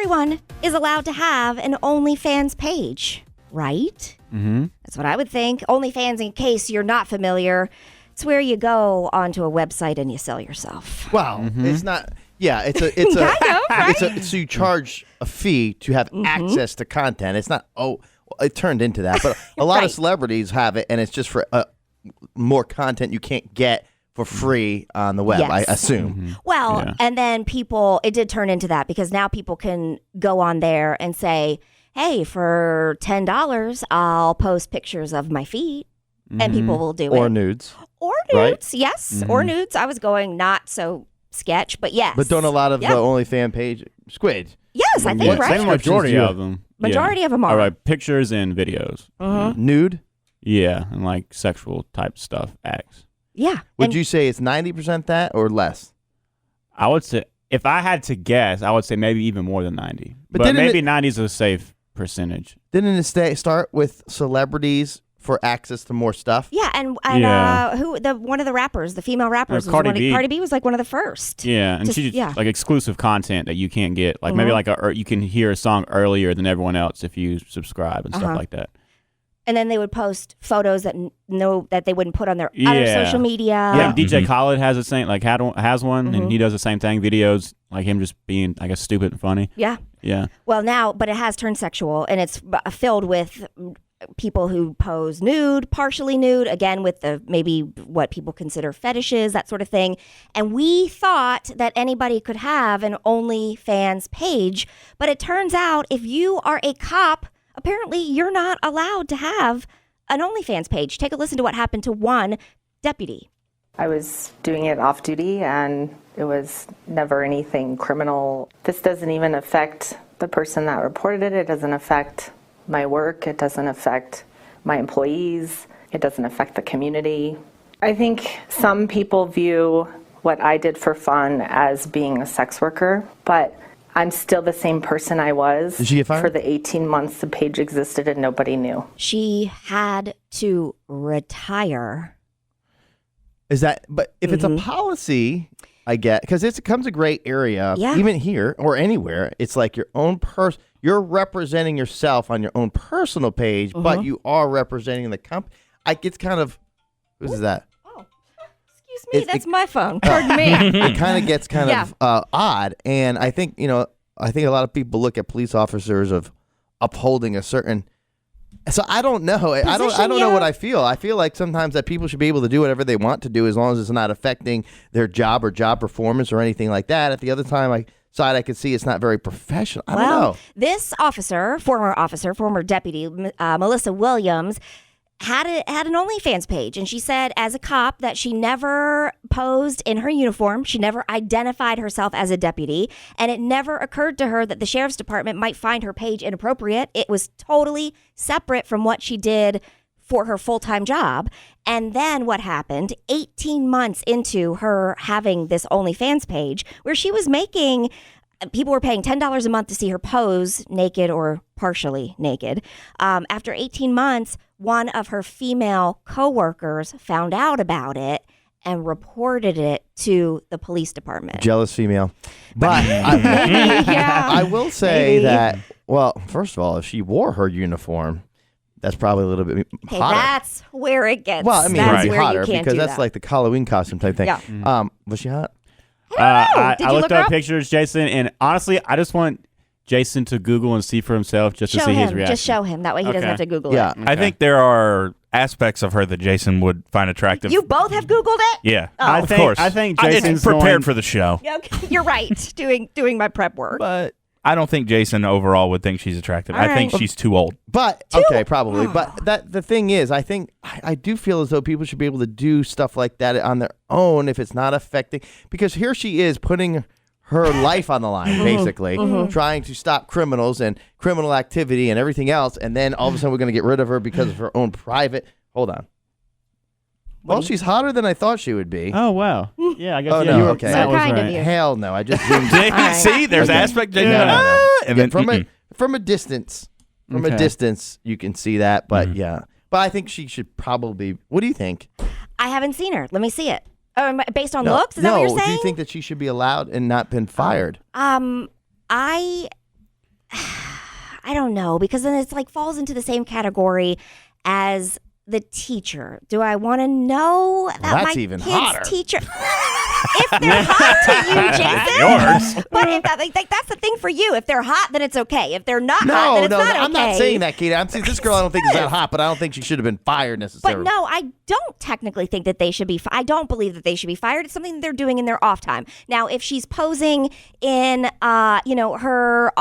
everyone is allowed to have an OnlyFans page, right? Mm-hmm. That's what I would think. OnlyFans, in case you're not familiar, it's where you go onto a website and you sell yourself. Wow, it's not. Yeah, it's a Kind of, right? so you charge a fee to have access to content. It's not. Oh, it turned into that, but a lot of celebrities have it, and it's just for more content you can't get for free on the web. Yes. I assume. Well, and then it did turn into that because now people can go on there and say, hey, for $10, I'll post pictures of my feet, and people will do it. Or nudes. Or nudes, yes. Or nudes. I was going not so sketch, but yes. But don't a lot of the OnlyFans page squid? Yes, I think, right? The majority of them. Majority of them are. All right, pictures and videos. Nude? Yeah, and like sexual type stuff, acts. Yeah. Would you say it's 90% that or less? I would say, if I had to guess, I would say maybe even more than 90. But didn't maybe 90 is a safe percentage. Didn't it start with celebrities for access to more stuff? Yeah, and one of the rappers, the female rappers, Cardi B. Cardi B was like one of the first. Yeah, and she's like exclusive content that you can't get. Like maybe like you can hear a song earlier than everyone else if you subscribe and stuff like that. And then they would post photos that they wouldn't put on their other social media. Yeah, DJ Khaled has the same, like has one, and he does the same thing. Videos like him just being, I guess, stupid and funny. Yeah. Yeah. Well, but it has turned sexual, and it's filled with people who pose nude, partially nude, again with the maybe what people consider fetishes, that sort of thing. And we thought that anybody could have an OnlyFans page, but it turns out if you are a cop, apparently you're not allowed to have an OnlyFans page. Take a listen to what happened to one deputy. I was doing it off duty and it was never anything criminal. This doesn't even affect the person that reported it. It doesn't affect my work. It doesn't affect my employees. It doesn't affect the community. I think some people view what I did for fun as being a sex worker, but I'm still the same person I was for the 18 months the page existed and nobody knew. She had to retire. But if it's a policy, I get, because it becomes a gray area, even here or anywhere. It's like your own you're representing yourself on your own personal page, but you are representing the company. It's kind of, who's that? Oh, excuse me, that's my phone. Pardon me. It kind of gets odd, and I think a lot of people look at police officers of upholding a certain. So I don't know. I don't know what I feel. I feel like sometimes that people should be able to do whatever they want to do as long as it's not affecting their job or job performance or anything like that. At the other time, I could see it's not very professional. I don't know. This former deputy, Melissa Williams, had an OnlyFans page, and she said as a cop that she never posed in her uniform. She never identified herself as a deputy, and it never occurred to her that the sheriff's department might find her page inappropriate. It was totally separate from what she did for her full-time job. And then what happened 18 months into her having this OnlyFans page, where she was making, people were paying $10 a month to see her pose naked or partially naked. After 18 months, one of her female coworkers found out about it and reported it to the police department. Jealous female. But I will say that, well, first of all, if she wore her uniform, that's probably a little bit hotter. That's where it gets. Well, I mean, that's it'd be where hotter you can't because do that's that. like the Halloween costume type thing. Yeah. Was she hot? I Did you looked look her up up? pictures, Jason, and honestly, I just want Jason to Google and see for himself just to see his reaction. Just show him. That way he doesn't have to Google Yeah. it. Okay. I think there are aspects of her that Jason would find attractive. You both have Googled it? Yeah, Of course. I think It's Jason's prepared for the show. Okay, you're right. Doing my prep work. But I don't think Jason overall would think she's attractive. All I think right. she's too old. But okay, probably. But the thing is, I think I do feel as though people should be able to do stuff like that on their own if it's not affecting. Because here she is putting her life on the line, basically, trying to stop criminals and criminal activity and everything else, and then all of a sudden we're going to get rid of her because of her own private. Hold on. Well, she's hotter than I thought she would be. Oh, wow. Yeah, I guess Oh, yeah, no, you were- okay. So that was kind of right. you. Hell no! I just zoomed See, there's Okay. aspect. No, no, no. And Yeah, then from a distance, Okay. you can see that. But yeah, but I think she should probably. What do you think? I haven't seen her. Let me see it. Based on looks? Is that what you're saying? Do you think that she should be allowed and not been fired? I I don't know, because then it's like falls into the same category as the teacher. Do I want to know that that's my even kid's hotter. teacher? If they're hot to you, Jason. But if that's the thing for you. If they're hot, then it's okay. If they're not hot, then it's not okay. I'm not saying that, Katie. I'm saying this girl I don't think is that hot, but I don't think she should have been fired necessarily. But no, I don't technically think that they should be. I don't believe that they should be fired. It's something that they're doing in their off time. Now, if she's posing in, her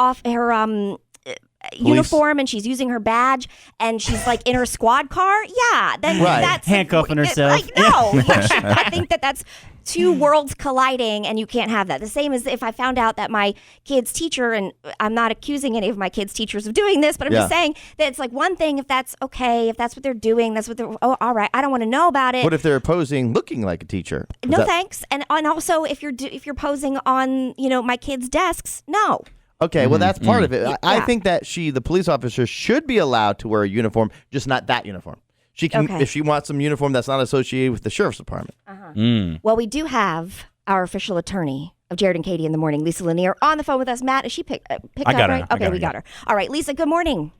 uniform and she's using her badge and she's like in her squad car, yeah, then that's handcuffing herself. I think that's two worlds colliding, and you can't have that. The same as if I found out that my kid's teacher, and I'm not accusing any of my kids' teachers of doing this, but I'm just saying that it's like one thing if that's okay, if that's what they're doing, that's what they're, all right, I don't want to know about it. What if they're posing looking like a teacher? No thanks. And also if you're posing on, my kids' desks, no. Okay, well, that's part of it. I think that the police officer should be allowed to wear a uniform, just not that uniform. She can, if she wants some uniform that's not associated with the sheriff's department. Well, we do have our official attorney of Jared and Katie in the morning, Lisa Lanier, on the phone with us. Matt, is she picked up right? Okay, we got her. All right, Lisa, good morning.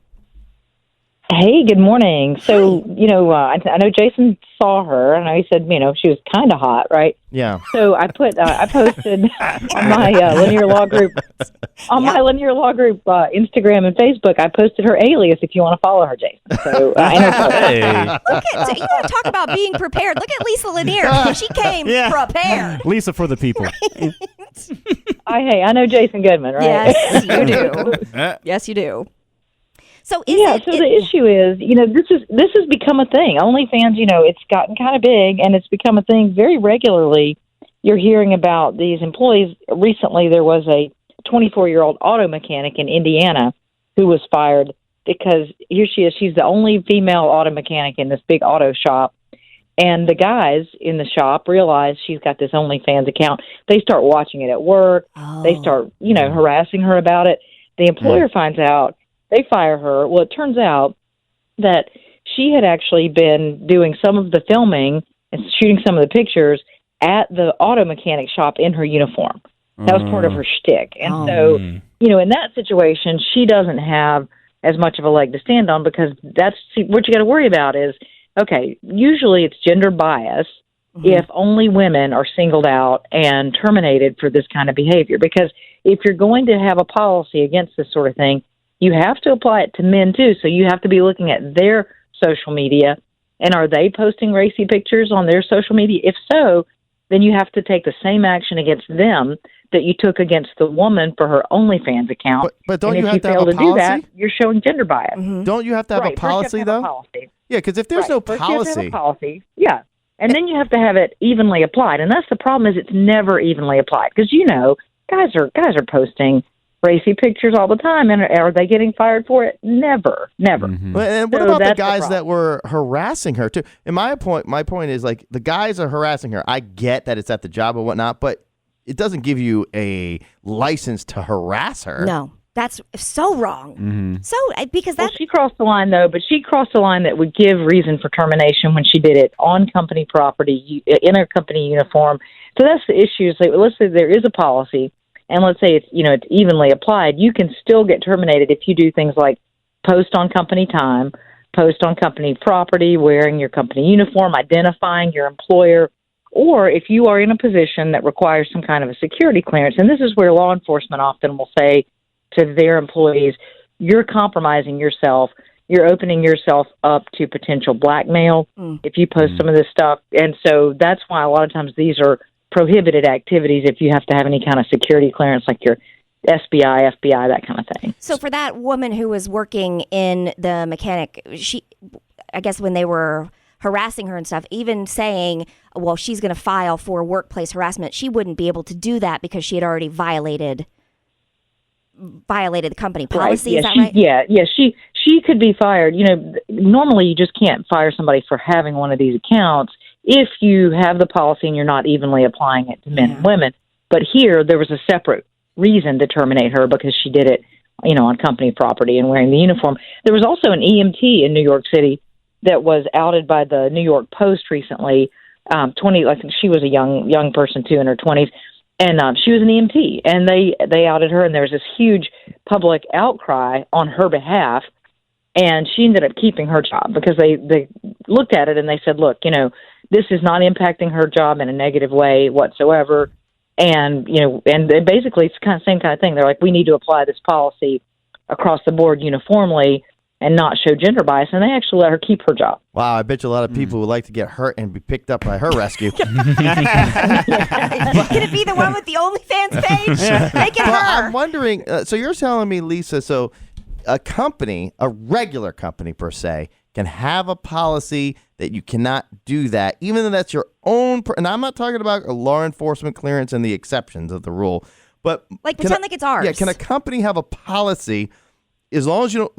Hey, good morning. So, I know Jason saw her, and I said, she was kind of hot, right? Yeah. So I posted on my Lanier Law Group, my Lanier Law Group Instagram and Facebook. I posted her alias if you want to follow her, Jason. So hey, You want to talk about being prepared? Look at Lisa Lanier. She came prepared. Lisa for the people. I know Jason Goodman, right? Yes, you do. Yes, you do. So the issue is, this has become a thing. OnlyFans, it's gotten kind of big, and it's become a thing very regularly. You're hearing about these employees. Recently, there was a 24-year-old auto mechanic in Indiana who was fired because here she is. She's the only female auto mechanic in this big auto shop. And the guys in the shop realize she's got this OnlyFans account. They start watching it at work. Oh. They start, harassing her about it. The employer finds out. They fire her. Well, it turns out that she had actually been doing some of the filming and shooting some of the pictures at the auto mechanic shop in her uniform. That was part of her shtick. And so, in that situation, she doesn't have as much of a leg to stand on because what you got to worry about is, okay, usually it's gender bias if only women are singled out and terminated for this kind of behavior. Because if you're going to have a policy against this sort of thing, you have to apply it to men, too. So you have to be looking at their social media. And are they posting racy pictures on their social media? If so, then you have to take the same action against them that you took against the woman for her OnlyFans account. But don't and you if have to have a fail to policy? do that, you're showing gender bias. Don't you have to have a policy, though? Yeah, because if there's no First you have to have policy. a policy, yeah. And then you have to have it evenly applied. And that's the problem is it's never evenly applied. Because, guys are posting racy pictures all the time, and are they getting fired for it? Never. And what about the guys that were harassing her too? And my point is, like, the guys are harassing her. I get that it's at the job and whatnot, but it doesn't give you a license to harass her. No, that's so wrong. So because she crossed the line though, but she crossed the line that would give reason for termination when she did it on company property in a company uniform. So that's the issue. So let's say there is a policy. And let's say it's evenly applied, you can still get terminated if you do things like post on company time, post on company property, wearing your company uniform, identifying your employer, or if you are in a position that requires some kind of a security clearance. And this is where law enforcement often will say to their employees, you're compromising yourself. You're opening yourself up to potential blackmail if you post some of this stuff. And so that's why a lot of times these are prohibited activities if you have to have any kind of security clearance like your FBI, that kind of thing. So for that woman who was working in the mechanic, I guess when they were harassing her and stuff, even saying, well, she's going to file for workplace harassment, she wouldn't be able to do that because she had already violated the company policy. Right. Is that right? Yeah. She could be fired. Normally you just can't fire somebody for having one of these accounts if you have the policy and you're not evenly applying it to men and women. But here, there was a separate reason to terminate her because she did it, on company property and wearing the uniform. There was also an EMT in New York City that was outed by the New York Post recently. I think she was a young person too, in her 20s. And she was an EMT, and they outed her, and there was this huge public outcry on her behalf, and she ended up keeping her job because they looked at it and they said, look, this is not impacting her job in a negative way whatsoever. And, and basically it's kind of same kind of thing. They're like, we need to apply this policy across the board uniformly and not show gender bias. And they actually let her keep her job. Wow, I bet you a lot of people would like to get hurt and be picked up by her rescue. Can it be the one with the OnlyFans page? Make it But her. I'm wondering, so you're telling me, Lisa, so a company, a regular company per se, can have a policy that you cannot do that, even though that's your own, and I'm not talking about a law enforcement clearance and the exceptions of the rule, but Like, pretend like it's ours. Yeah, can a company have a policy as long as you don't,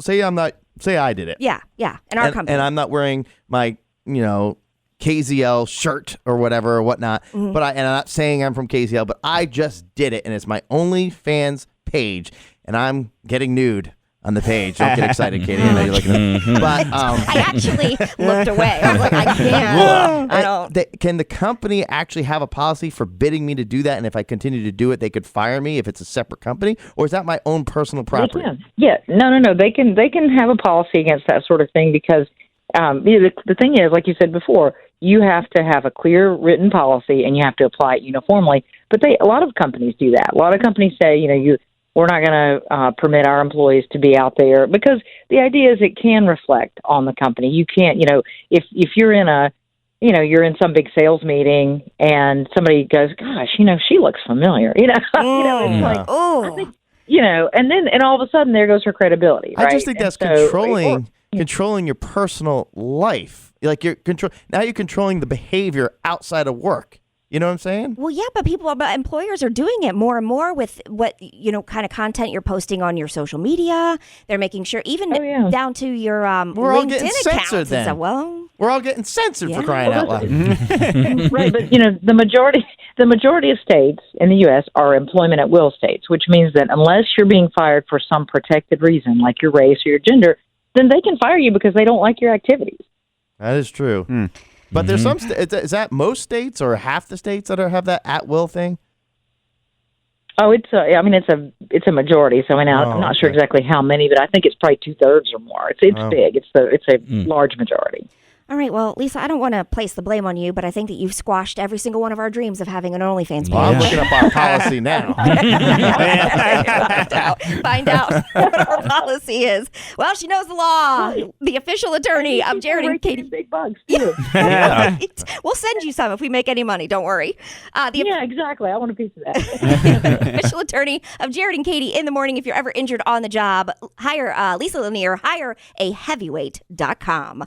say I did it. Yeah, in our company. And I'm not wearing my, KZL shirt or whatever or whatnot, but and I'm not saying I'm from KZL, but I just did it, and it's my OnlyFans page, and I'm getting nude on the page. Don't get excited, Katie. I know you're looking at me. But I actually looked away. I was like, I can't. I don't. Can the company actually have a policy forbidding me to do that? And if I continue to do it, they could fire me if it's a separate company? Or is that my own personal property? They can. Yeah. No. They can have a policy against that sort of thing because the thing is, like you said before, you have to have a clear written policy and you have to apply it uniformly. But a lot of companies do that. A lot of companies say, we're not going to permit our employees to be out there because the idea is it can reflect on the company. You can't, if you're in you're in some big sales meeting and somebody goes, gosh, she looks familiar, it's like, Oh. and all of a sudden there goes her credibility. Right? I just think that's controlling your personal life. Like you're controlling the behavior outside of work. You know what I'm saying? Well, yeah, but employers are doing it more and more with what, kind of content you're posting on your social media. They're making sure, even down to your We're all getting LinkedIn censored accounts. then. We're all getting censored for crying out loud. Right, but the majority of states in the U.S. are employment at will states, which means that unless you're being fired for some protected reason, like your race or your gender, then they can fire you because they don't like your activities. That is true. But there's some is that most states or half the states that have that at will thing? Oh, it's a majority. So I'm not sure exactly how many, but I think it's probably 2/3 or more. It's big. It's a large majority. All right, well, Lisa, I don't want to place the blame on you, but I think that you've squashed every single one of our dreams of having an OnlyFans page. Well, I'm looking up our policy now. Find out what our policy is. Well, she knows the law. The official attorney of Jared and Katie. Big bugs too. Right. We'll send you some if we make any money. Don't worry. Exactly. I want a piece of that. Official attorney of Jared and Katie in the morning. If you're ever injured on the job, hire Lisa Lanier. Hire a heavyweight.com.